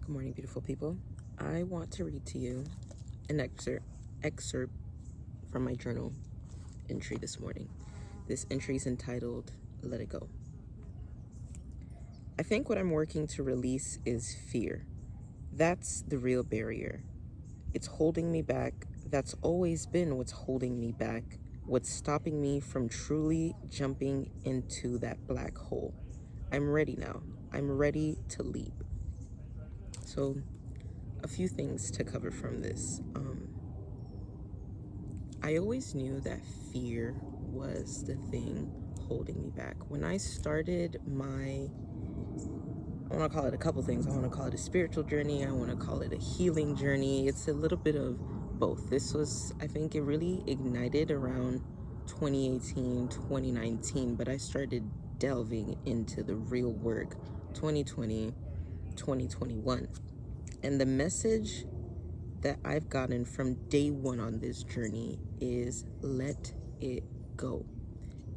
Good morning, beautiful people. I want to read to you an excerpt from my journal entry this morning. This entry is entitled, Let It Go. I think what I'm working to release is fear. That's the real barrier. It's holding me back. That's always been what's holding me back, what's stopping me from truly jumping into that black hole. I'm ready now. I'm ready to leap. So, a few things to cover from this. I always knew that fear was the thing holding me back. When I started I want to call it a couple things. I want to call it a spiritual journey. I want to call it a healing journey. It's a little bit of both. I think it really ignited around 2018, 2019, but I started delving into the real work 2020, 2021. And the message that I've gotten from day one on this journey is let it go.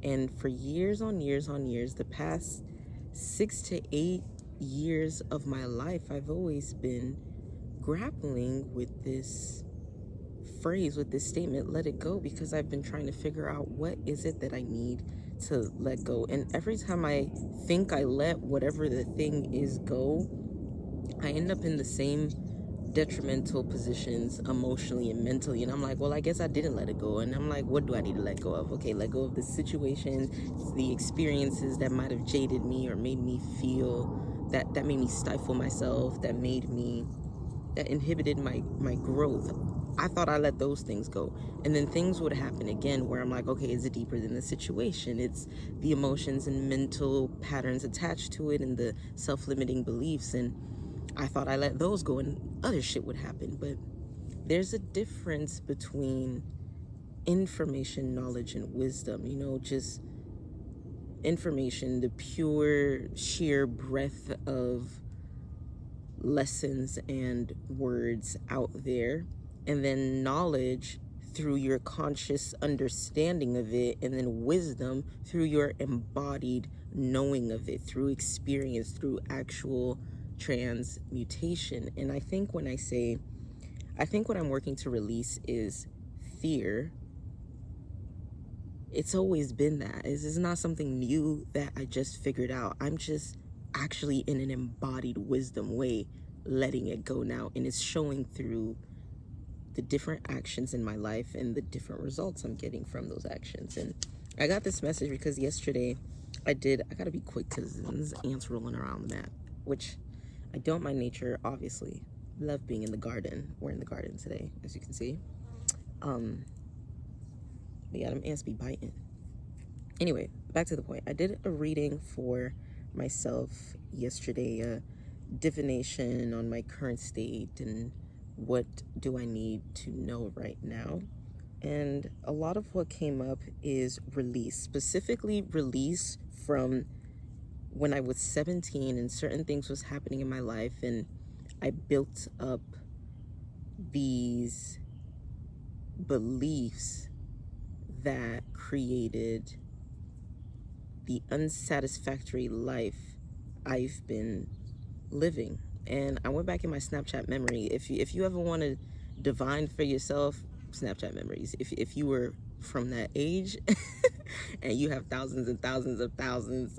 And for years on years on years, the past 6 to 8 years of my life, I've always been grappling with this phrase, with this statement, let it go, because I've been trying to figure out what is it that I need to let go. And every time I think I let whatever the thing is go, I end up in the same detrimental positions emotionally and mentally, and I'm like, well, I guess I didn't let it go. And I'm like, what do I need to let go of? Okay, let go of the situations, the experiences that might have jaded me or made me feel that made me stifle myself, that inhibited my growth. I thought I let those things go, and then things would happen again where I'm like, okay, is it deeper than the situation? It's the emotions and mental patterns attached to it and the self-limiting beliefs, and I thought I let those go and other shit would happen. But there's a difference between information, knowledge, and wisdom. Just information, the pure, sheer breadth of lessons and words out there. And then knowledge through your conscious understanding of it. And then wisdom through your embodied knowing of it, through experience, through actual transmutation. And I think what I'm working to release is fear. It's always been that. This is not something new that I just figured out. I'm just actually in an embodied wisdom way letting it go now, and it's showing through the different actions in my life and the different results I'm getting from those actions. And I got this message because yesterday I gotta be quick because there's ants rolling around the mat, which I don't mind nature, obviously. Love being in the garden. We're in the garden today, as you can see. But yeah, them ants be biting. Anyway, back to the point. I did a reading for myself yesterday, a divination on my current state and what do I need to know right now. And a lot of what came up is release, specifically release from when I was 17 and certain things was happening in my life, and I built up these beliefs that created the unsatisfactory life I've been living. And I went back in my Snapchat memory. If you ever want to divine for yourself, Snapchat memories. If you were from that age and you have thousands and thousands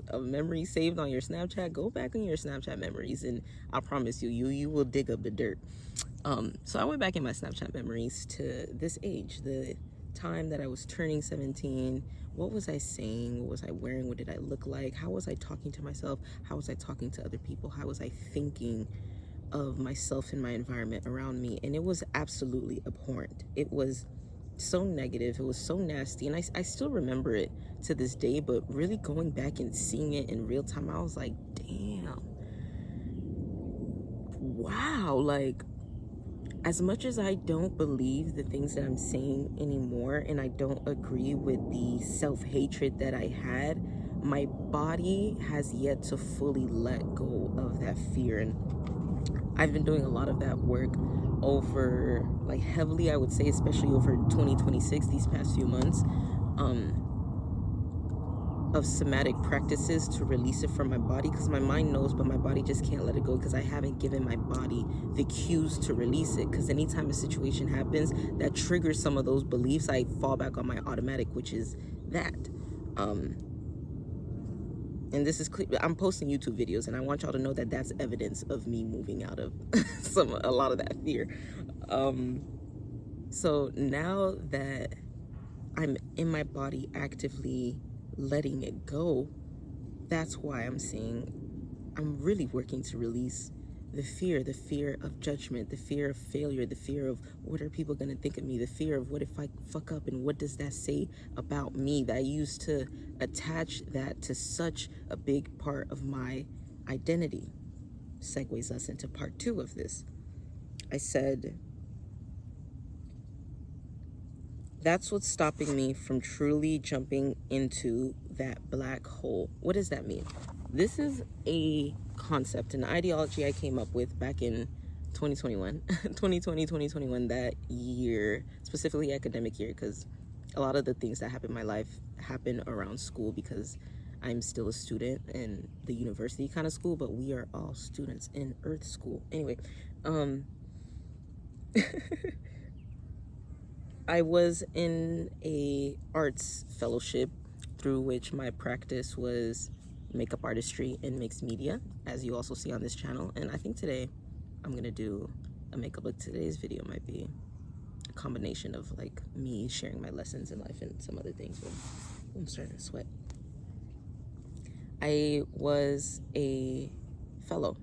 of memories saved on your Snapchat, go back in your Snapchat memories and I promise you will dig up the dirt. So I went back in my Snapchat memories to this age, the time that I was turning 17. What was I saying? What was I wearing? What did I look like? How was I talking to myself? How was I talking to other people? How was I thinking of myself and my environment around me? And it was absolutely abhorrent. It was so negative. It was so nasty. And I still remember it to this day, but really going back and seeing it in real time, I was like, damn. Wow. Like, as much as I don't believe the things that I'm saying anymore, and I don't agree with the self-hatred that I had, my body has yet to fully let go of that fear. And I've been doing a lot of that work over, like, heavily, I would say, especially over 2026, these past few months. of somatic practices to release it from my body, because my mind knows, but my body just can't let it go because I haven't given my body the cues to release it. Because anytime a situation happens that triggers some of those beliefs, I fall back on my automatic, which is that. And this is I'm posting YouTube videos, and I want y'all to know that that's evidence of me moving out of a lot of that fear. So now that I'm in my body actively letting it go, that's why I'm saying I'm really working to release the fear of judgment, the fear of failure, the fear of what are people going to think of me, the fear of what if I fuck up and what does that say about me, that I used to attach that to such a big part of my identity. Segues us into part 2 of this. I said, that's what's stopping me from truly jumping into that black hole. What does that mean? This is a concept, an ideology I came up with back in 2021, 2021, that year, specifically academic year, because a lot of the things that happen in my life happen around school because I'm still a student in the university kind of school, but we are all students in Earth school. Anyway, I was in a arts fellowship through which my practice was makeup artistry and mixed media, as you also see on this channel. And I think today I'm gonna do a makeup look. Today's video might be a combination of like me sharing my lessons in life and some other things. I'm starting to sweat. I was a fellow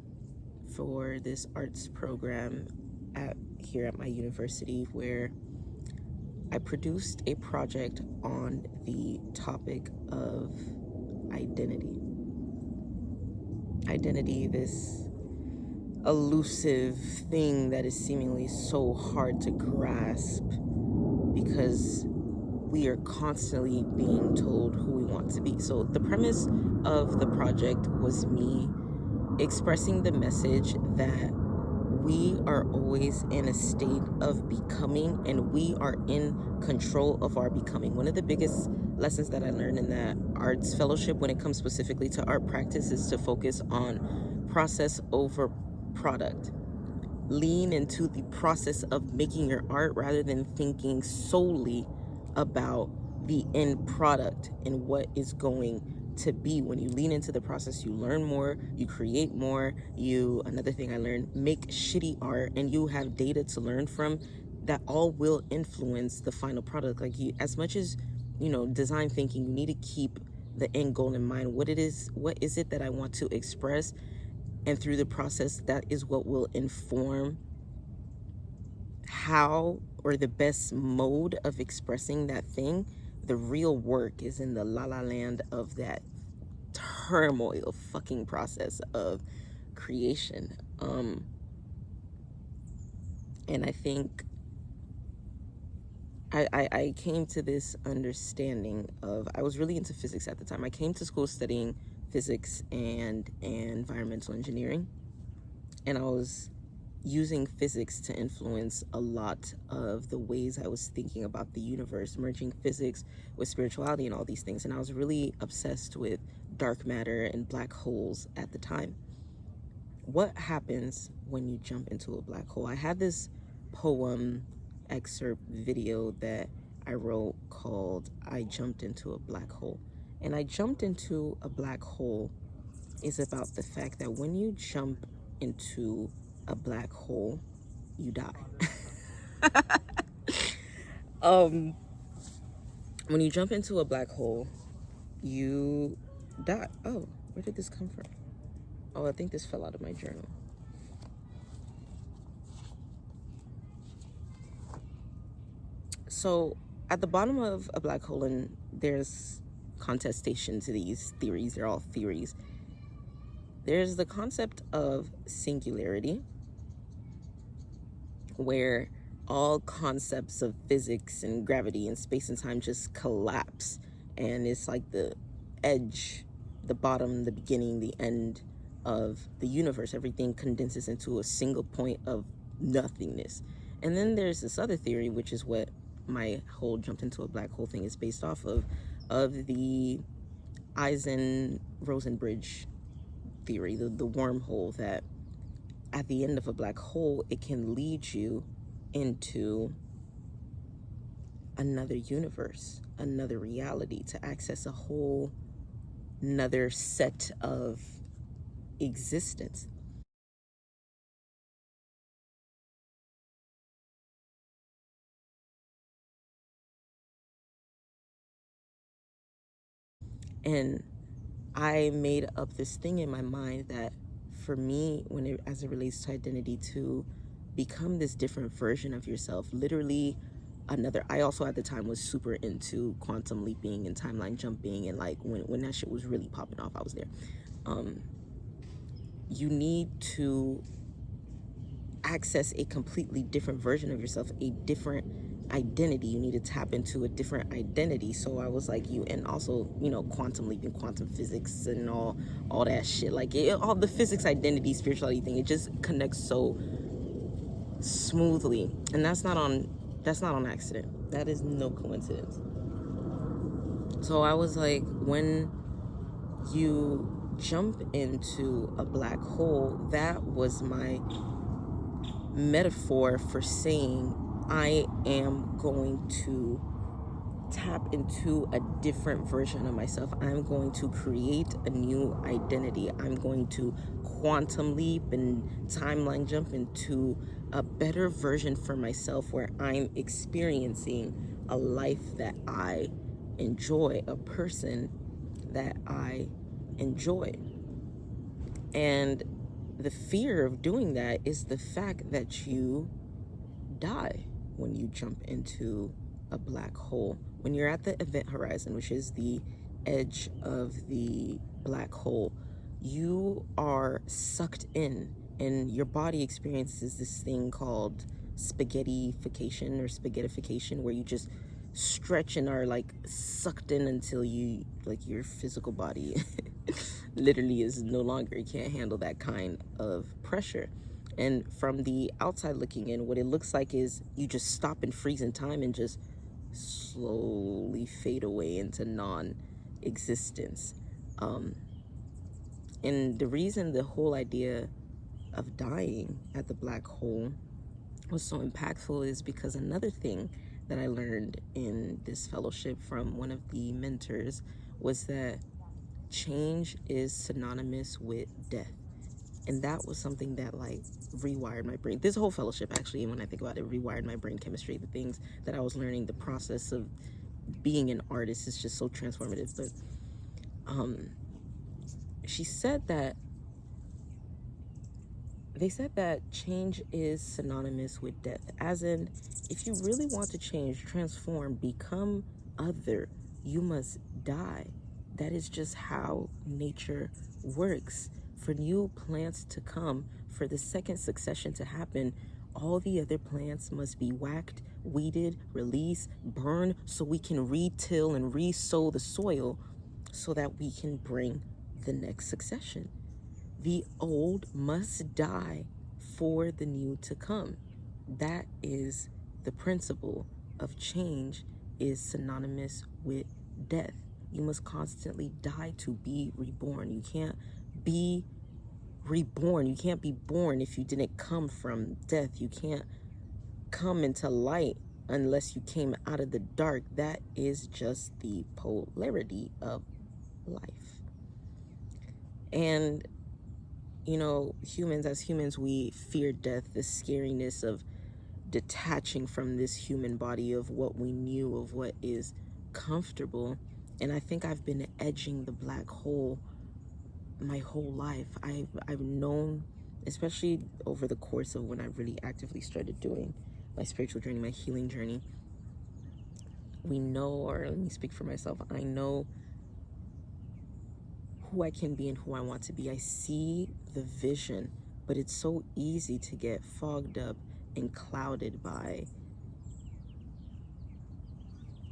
for this arts program here at my university, where I produced a project on the topic of identity. Identity, this elusive thing that is seemingly so hard to grasp because we are constantly being told who we want to be. So the premise of the project was me expressing the message that we are always in a state of becoming, and we are in control of our becoming. One of the biggest lessons that I learned in that arts fellowship when it comes specifically to art practice is to focus on process over product. Lean into the process of making your art rather than thinking solely about the end product and what is going to be. When you lean into the process, you learn more, you create more. Another thing I learned, make shitty art and you have data to learn from that all will influence the final product. Like, as much as, design thinking, you need to keep the end goal in mind. What is it that I want to express? And through the process, that is what will inform how, or the best mode of expressing that thing. The real work is in the la-la land of that turmoil fucking process of creation. And I think I came to this understanding of, I was really into physics at the time. I came to school studying physics and environmental engineering, and I was using physics to influence a lot of the ways I was thinking about the universe, merging physics with spirituality and all these things. And I was really obsessed with dark matter and black holes at the time. What happens when you jump into a black hole? I had this poem excerpt video that I wrote called I Jumped into a Black Hole. And I jumped into a black hole is about the fact that when you jump into a black hole, you die. When you jump into a black hole, you die. Oh, where did this come from? Oh, I think this fell out of my journal. So at the bottom of a black hole, and there's contestation to these theories, they're all theories. There's the concept of singularity, where all concepts of physics and gravity and space and time just collapse, and it's like the edge, the bottom, the beginning, the end of the universe. Everything condenses into a single point of nothingness. And then there's this other theory, which is what my whole jumped into a black hole thing is based off of the Eisen-Rosenbridge theory, the wormhole, that at the end of a black hole, it can lead you into another universe, another reality, to access a whole another set of existence. And I made up this thing in my mind that for me, as it relates to identity, to become this different version of yourself, literally I also at the time was super into quantum leaping and timeline jumping, and like when that shit was really popping off, I was there. You need to access a completely different version of yourself, a different identity. You need to tap into a different identity. So I was like, and also, quantum leaping, quantum physics, and all that shit. Like all the physics, identity, spirituality thing, it just connects so smoothly, and that's not on accident. That is no coincidence. So I was like, when you jump into a black hole, that was my metaphor for saying I am going to tap into a different version of myself. I'm going to create a new identity. I'm going to quantum leap and timeline jump into a better version for myself, where I'm experiencing a life that I enjoy, a person that I enjoy. And the fear of doing that is the fact that you die when you jump into a black hole. When you're at the event horizon, which is the edge of the black hole, you are sucked in, and your body experiences this thing called spaghettification or spaghettification, where you just stretch and are like sucked in until you, like, your physical body literally is no longer, it can't handle that kind of pressure. And from the outside looking in, what it looks like is you just stop and freeze in time and just slowly fade away into non-existence. And the reason the whole idea of dying at the black hole was so impactful is because another thing that I learned in this fellowship from one of the mentors was that change is synonymous with death. And that was something that like rewired my brain. This whole fellowship, actually, when I think about it, rewired my brain chemistry. The things that I was learning, the process of being an artist is just so transformative. But she said that they said that change is synonymous with death. As in, if you really want to change, transform, become other, you must die. That is just how nature works. For new plants to come, for the second succession to happen, all the other plants must be whacked, weeded, released, burned, so we can re-till and re-sow the soil so that we can bring the next succession. The old must die for the new to come. That is the principle of change, is synonymous with death. You must constantly die to be reborn. You can't be reborn. You can't be born if you didn't come from death. You can't come into light unless you came out of the dark. That is just the polarity of life. And as humans, we fear death, the scariness of detaching from this human body, of what we knew, of what is comfortable. And I think I've been edging the black hole my whole life. I've known, especially over the course of when I really actively started doing my spiritual journey, my healing journey. We know, or let me speak for myself, I know who I can be and who I want to be. I see the vision, but it's so easy to get fogged up and clouded by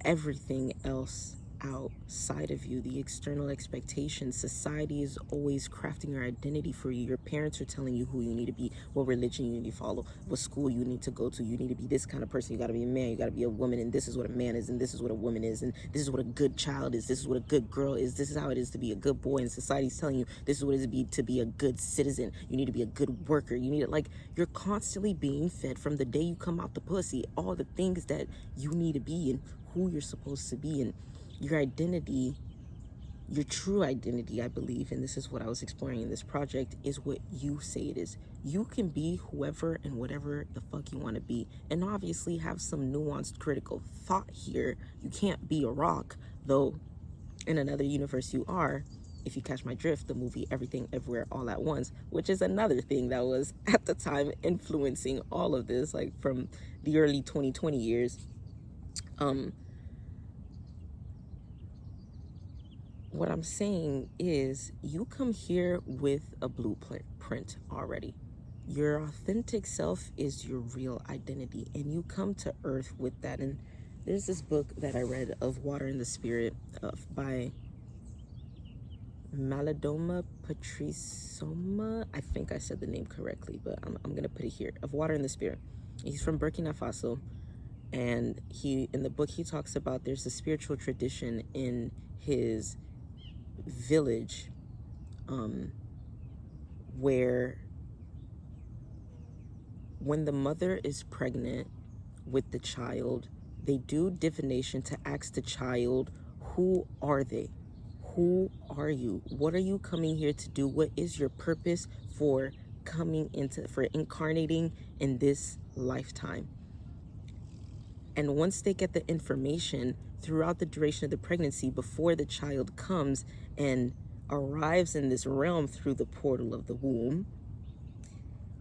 everything else outside of you, the external expectations. Society is always crafting your identity for you. Your parents are telling you who you need to be, what religion you need to follow, what school you need to go to. You need to be this kind of person. You got to be a man, you got to be a woman, and this is what a man is, and this is what a woman is, and this is what a good child is, this is what a good girl is, this is how it is to be a good boy. And society's telling you this is what it is to be a good citizen. You need to be a good worker. You need to, like, you're constantly being fed from the day you come out the pussy all the things that you need to be and who you're supposed to be. And your identity, your true identity, I believe, and this is what I was exploring in this project, is what you say it is. You can be whoever and whatever the fuck you want to be, and obviously have some nuanced critical thought here. You can't be a rock, though in another universe you are. If you catch my drift, the movie Everything Everywhere All at Once, which is another thing that was at the time influencing all of this, like from the early 2020 years. um what I'm saying is, you come here with a blueprint already. Your authentic self is your real identity, and you come to earth with that. And there's this book that I read, Of Water in the Spirit, by Maladoma Patrisoma. I think I said the name correctly, but I'm going to put it here. Of Water in the Spirit. He's from Burkina Faso. And in the book, he talks about there's a spiritual tradition in his village, where when the mother is pregnant with the child, they do divination to ask the child, who are they? Who are you? What are you coming here to do? What is your purpose for for incarnating in this lifetime? And once they get the information throughout the duration of the pregnancy, before the child comes and arrives in this realm through the portal of the womb,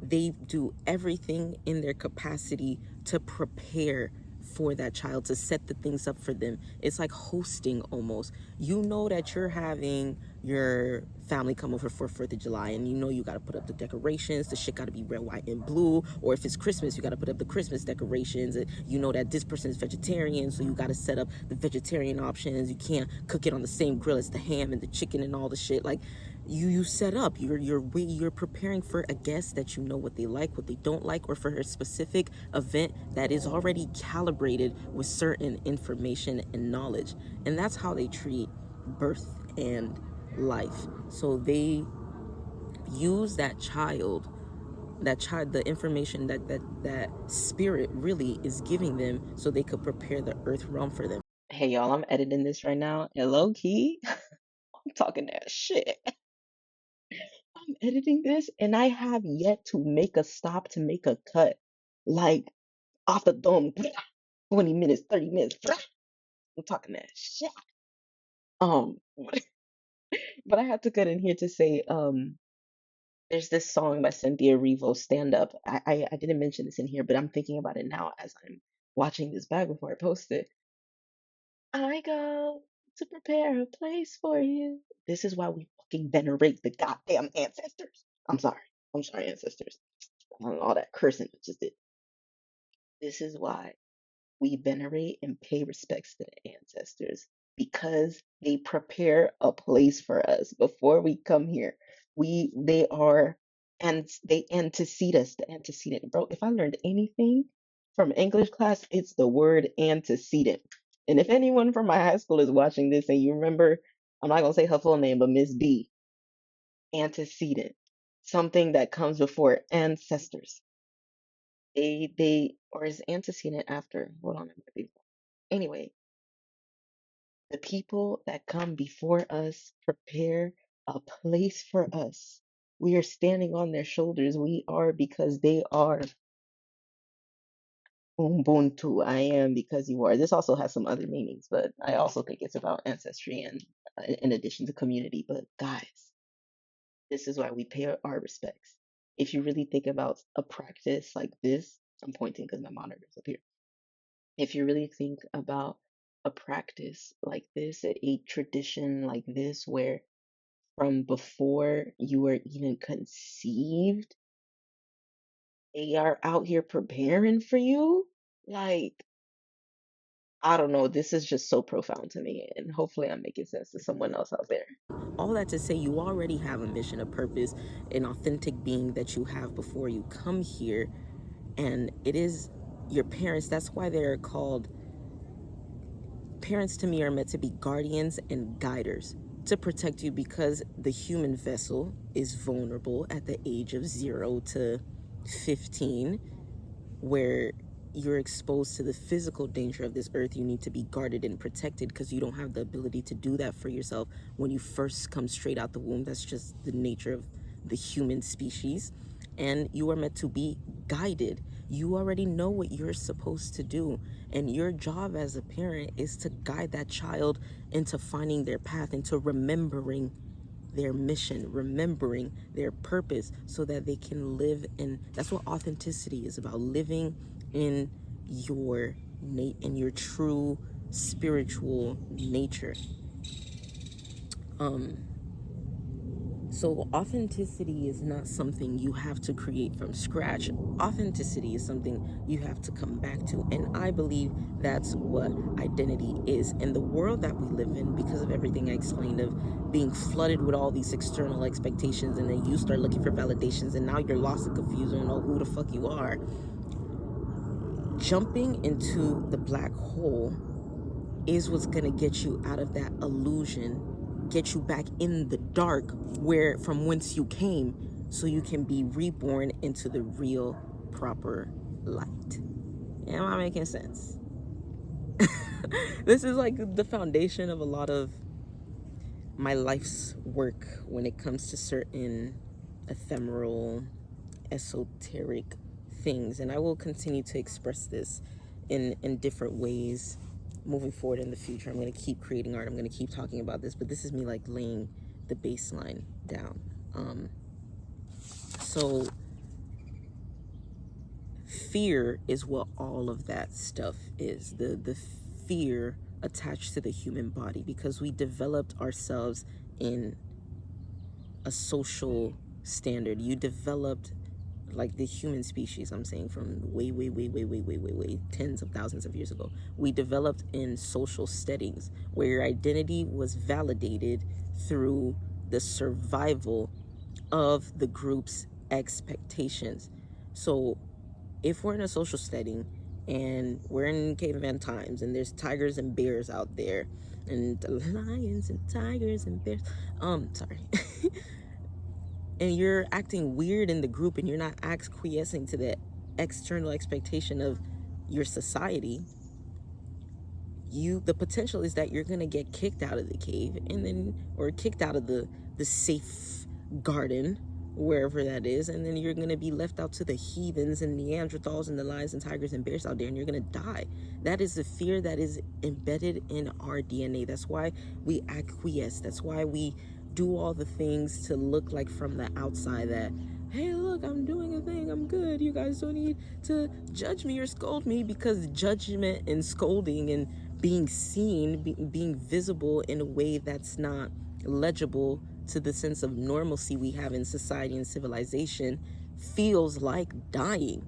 they do everything in their capacity to prepare for that child, to set the things up for them. It's like hosting almost. You know that you're having your family come over for 4th of July, and you know you got to put up the decorations. The shit got to be red, white, and blue. Or if it's Christmas, you got to put up the Christmas decorations. And you know that this person is vegetarian, so you got to set up the vegetarian options. You can't cook it on the same grill as the ham and the chicken and all the shit. Like, you set up, you're preparing for a guest that you know what they like, what they don't like, or for a specific event that is already calibrated with certain information and knowledge. And that's how they treat birth and life. So they use that child, the information that spirit really is giving them, so they could prepare the earth realm for them. Hey y'all, I'm editing this right now, and low key, I'm talking that shit. I'm editing this, and I have yet to make a stop, to make a cut. Like, off the dome, 20 minutes, 30 minutes. I'm talking that shit. Um, but I had to cut in here to say, there's this song by Cynthia Erivo, Stand Up. I didn't mention this in here, but I'm thinking about it now as I'm watching this back before I post it. I go to prepare a place for you. This is why we fucking venerate the goddamn ancestors. I'm sorry. I'm sorry, ancestors. All that cursing I just did. This is why we venerate and pay respects to the ancestors, because they prepare a place for us before we come here. They are, and they antecede us, the antecedent. Bro, if I learned anything from English class, it's the word antecedent. And if anyone from my high school is watching this and you remember, I'm not gonna say her full name, but Miss B, antecedent, something that comes before ancestors. Or is antecedent after? Hold on, anyway, the people that come before us prepare a place for us. We are standing on their shoulders. We are because they are. Ubuntu, I am because you are. This also has some other meanings, but I also think it's about ancestry and, in addition to community. But guys, this is why we pay our respects. If you really think about a practice like this, I'm pointing because my monitor's up here. If you really think about a practice like this, a tradition like this, where from before you were even conceived, they are out here preparing for you, like, I don't know, this is just so profound to me, and hopefully I'm making sense to someone else out there. All that to say, you already have a mission, a purpose, an authentic being that you have before you come here, and it is your parents. That's why they're called parents. To me, are meant to be guardians and guiders to protect you, because the human vessel is vulnerable at the age of 0 to 15, where you're exposed to the physical danger of this earth. You need to be guarded and protected because you don't have the ability to do that for yourself when you first come straight out the womb. That's just the nature of the human species. And you are meant to be guided. You already know what you're supposed to do. And your job as a parent is to guide that child into finding their path, into remembering their mission, remembering their purpose, so that they can live in. That's what authenticity is about: living in your in your true spiritual nature. So authenticity is not something you have to create from scratch. Authenticity is something you have to come back to. And I believe that's what identity is. In the world that we live in, because of everything I explained, of being flooded with all these external expectations, and then you start looking for validations, and now you're lost and confused and don't know who the fuck you are. Jumping into the black hole is what's gonna get you out of that illusion, get you back in the dark, where from whence you came, so you can be reborn into the real proper light. Am I making sense? This is like the foundation of a lot of my life's work when it comes to certain ephemeral, esoteric things. And I will continue to express this in different ways moving forward in the future. I'm going to keep creating art. I'm going to keep talking about this, but this is me like laying the baseline down. So fear is what all of that stuff is. The fear attached to the human body, because we developed ourselves in a social standard. You developed, like the human species, I'm saying, from way, tens of thousands of years ago. We developed in social settings where your identity was validated through the survival of the group's expectations. So if we're in a social setting and we're in caveman times and there's tigers and bears out there, and lions and tigers and bears, sorry. And you're acting weird in the group and you're not acquiescing to the external expectation of your society, the potential is that you're gonna get kicked out of the cave, and then, or kicked out of the safe garden, wherever that is, and then you're gonna be left out to the heathens and Neanderthals and the lions and tigers and bears out there, and you're gonna die. That is the fear that is embedded in our DNA. That's why we acquiesce. That's why we do all the things to look like from the outside that, hey, look, I'm doing a thing, I'm good, you guys don't need to judge me or scold me, because judgment and scolding and being seen, being visible in a way that's not legible to the sense of normalcy we have in society and civilization, feels like dying.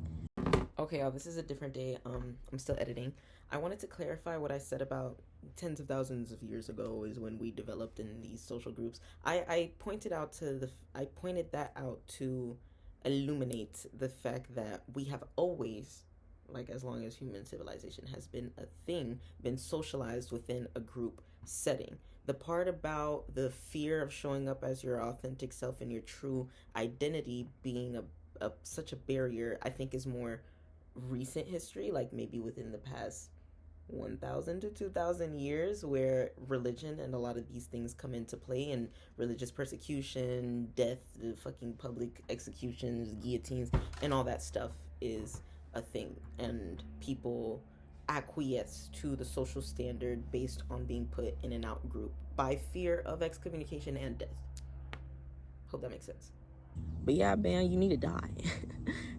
Okay, y'all, this is a different day. I'm still editing. I wanted to clarify what I said about tens of thousands of years ago is when we developed in these social groups. I pointed that out to illuminate the fact that we have always, like as long as human civilization has been a thing, been socialized within a group setting. The part about the fear of showing up as your authentic self and your true identity being such a barrier, I think is more recent history, like maybe within the past 1,000 to 2,000 years, where religion and a lot of these things come into play, and religious persecution, death, fucking public executions, guillotines, and all that stuff is a thing, and people acquiesce to the social standard based on being put in and out group by fear of excommunication and death. Hope that makes sense. But yeah, man, you need to die.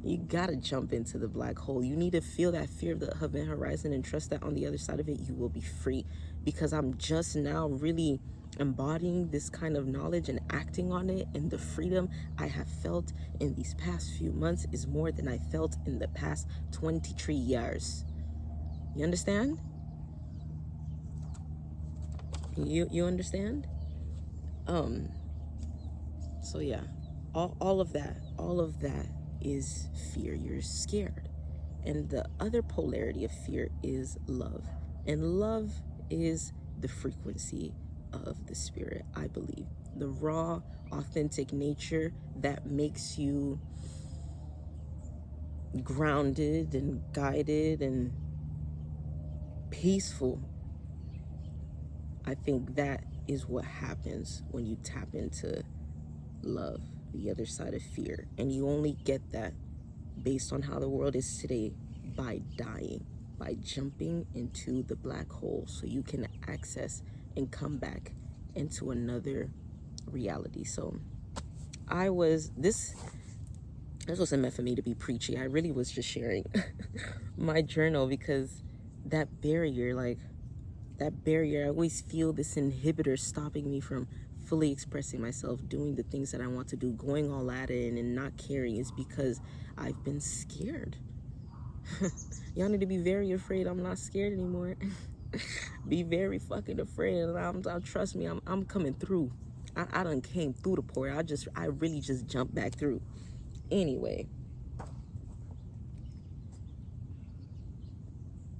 You gotta jump into the black hole. You need to feel that fear of the event horizon and trust that on the other side of it, you will be free. Because I'm just now really embodying this kind of knowledge and acting on it, and the freedom I have felt in these past few months is more than I felt in the past 23 years. You understand? You understand? Um, so yeah, all of that is fear. You're scared. And the other polarity of fear is love. And love is the frequency of the spirit, I believe. The raw, authentic nature that makes you grounded and guided and peaceful. I think that is what happens when you tap into love, the other side of fear. And you only get that based on how the world is today by dying, by jumping into the black hole so you can access and come back into another reality. So this wasn't meant for me to be preachy. I really was just sharing my journal because that barrier, I always feel this inhibitor stopping me from fully expressing myself, doing the things that I want to do, going all at it and not caring is because I've been scared. Y'all need to be very afraid. I'm not scared anymore. Be very fucking afraid. I'm trust me, I'm coming through. I done came through the port. I really just jumped back through. Anyway,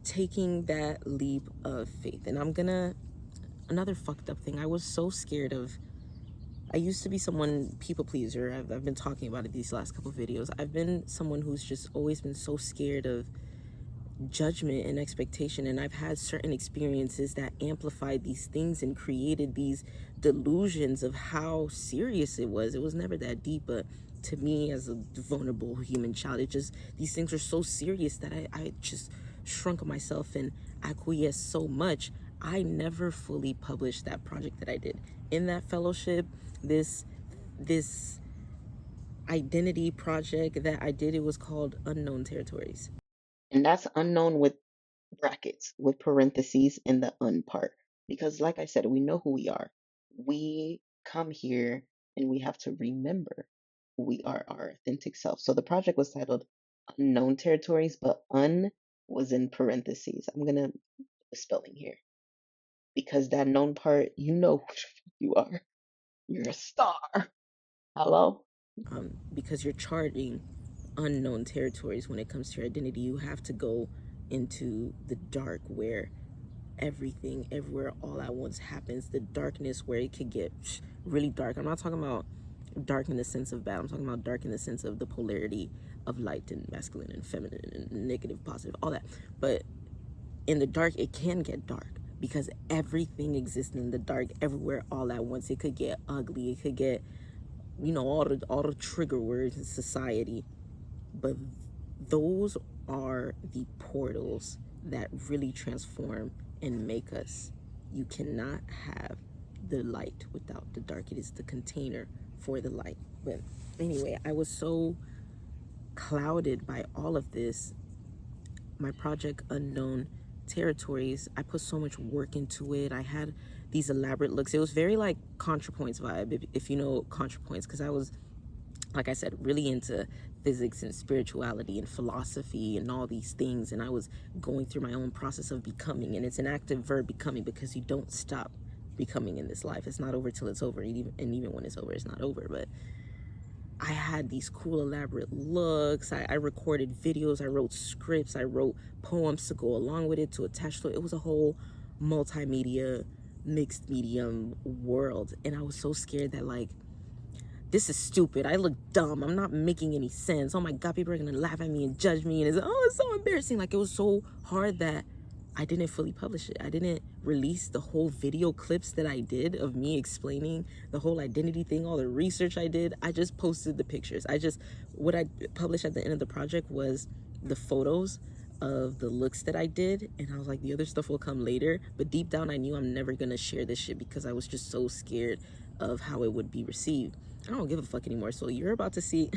taking that leap of faith. And another fucked up thing. I was so scared of, I used to be someone, people pleaser. I've been talking about it these last couple of videos. I've been someone who's just always been so scared of judgment and expectation, and I've had certain experiences that amplified these things and created these delusions of how serious it was. It was never that deep, but to me as a vulnerable human child, these things are so serious that I just shrunk myself and acquiesced so much. I never fully published that project that I did in that fellowship. This identity project that I did, it was called Unknown Territories, and that's unknown with brackets, with parentheses in the un part. Because, like I said, we know who we are. We come here and we have to remember who we are, our authentic self. So the project was titled Unknown Territories, but un was in parentheses. I'm going to put the spelling here because that known part, you know who you are. You're a star. Hello? Because you're charting unknown territories when it comes to your identity. You have to go into the dark where everything, everywhere, all at once happens. The darkness where it could get really dark. I'm not talking about dark in the sense of bad. I'm talking about dark in the sense of the polarity of light and masculine and feminine and negative, positive, all that. But in the dark, it can get dark because everything exists in the dark everywhere all at once. It could get ugly. It could get, all the trigger words in society. But those are the portals that really transform and make us. You cannot have the light without the dark. It is the container for the light. But anyway, I was so clouded by all of this. My project Unknown Territories, I put so much work into it. I had these elaborate looks. It was very like ContraPoints vibe, if you know ContraPoints, because I was, like I said, really into physics and spirituality and philosophy and all these things. And I was going through my own process of becoming. And it's an active verb, becoming, because you don't stop becoming in this life. It's not over till it's over. And even when it's over, it's not over. But I had these cool, elaborate looks. I recorded videos. I wrote scripts. I wrote poems to go along with it, to attach to it. It was a whole multimedia, mixed medium world. And I was so scared that, like, this is stupid. I look dumb. I'm not making any sense. Oh my God, people are going to laugh at me and judge me. And it's so embarrassing. Like, it was so hard that I didn't fully publish it. I didn't release the whole video clips that I did of me explaining the whole identity thing, all the research I did. I just posted the pictures. What I published at the end of the project was the photos of the looks that I did. And I was like, the other stuff will come later. But deep down, I knew I'm never going to share this shit because I was just so scared of how it would be received. I don't give a fuck anymore. So you're about to see,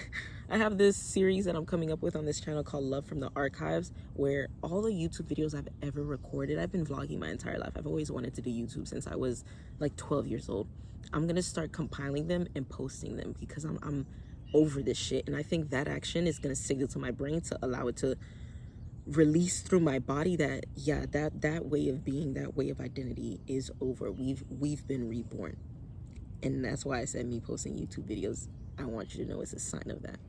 I have this series that I'm coming up with on this channel called Love from the Archives, where all the YouTube videos I've ever recorded, I've been vlogging my entire life. I've always wanted to do YouTube since I was like 12 years old. I'm going to start compiling them and posting them because I'm over this shit. And I think that action is going to signal to my brain to allow it to release through my body that, yeah, that way of being, that way of identity is over. We've been reborn. And that's why I said me posting YouTube videos, I want you to know, it's a sign of that.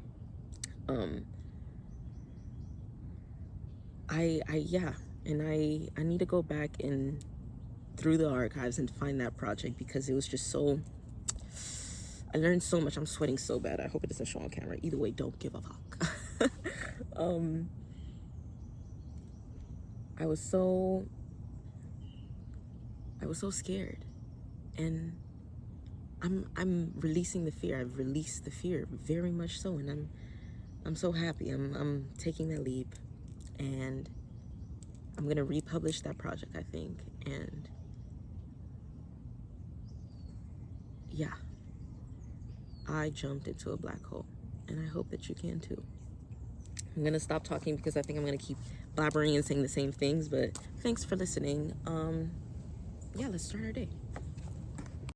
Yeah, and I need to go back in through the archives and find that project, because it was just so, I learned so much. I'm sweating so bad. I hope it doesn't show on camera. Either way, don't give a fuck. I was so scared, and I'm releasing the fear. I've released the fear, very much so, and I'm so happy. I'm taking that leap, and I'm gonna republish that project, I think. And yeah, I jumped into a black hole, and I hope that you can too. I'm gonna stop talking because I think I'm gonna keep blabbering and saying the same things, but thanks for listening. Yeah, let's start our day.